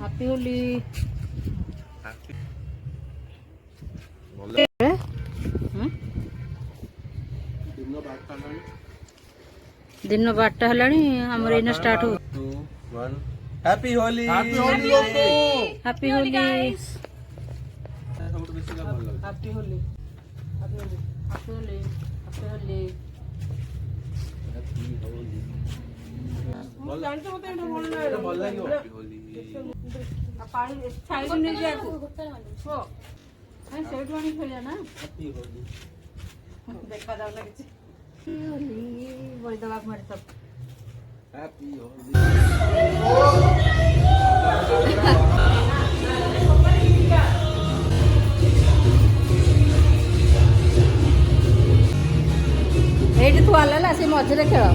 Happy Holi. दिन 12टा हेलानी हमर एना start हो। 2 1 हैप्पी होली। हैप्पी होली सबटु बेसी का भल लागो। Happy Holi happy Holi happy Holi happy Holi. Happy Holi भल जानते मते एटा भल लागो। हैप्पी होली आ पानी साइड में जा को हो हां सेट वाली खेलिया ना। हैप्पी होली देखा जाऊ ना किछ होली बोल दवा मारे सब। हैप्पी होली एठी तू आला से मझरे खेल।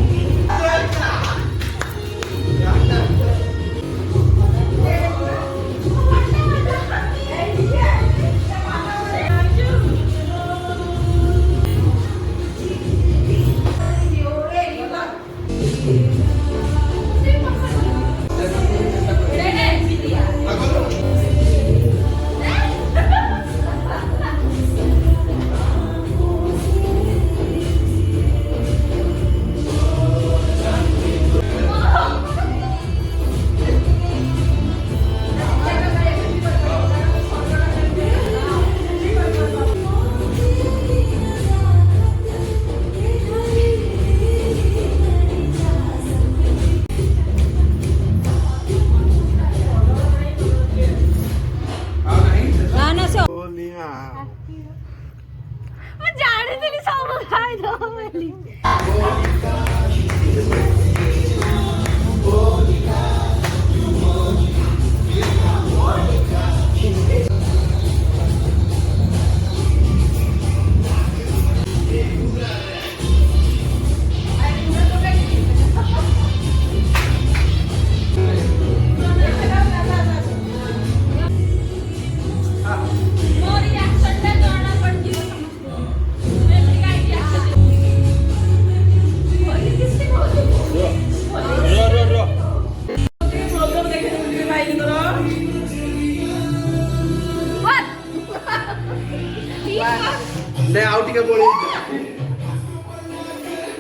ने आउ टिके बोली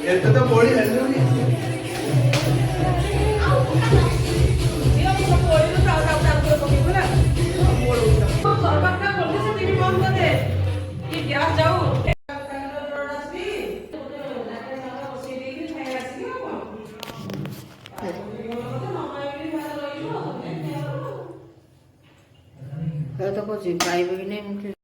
एते तो बोली हेलो नी तो कुछ पाइबे कि नहीं।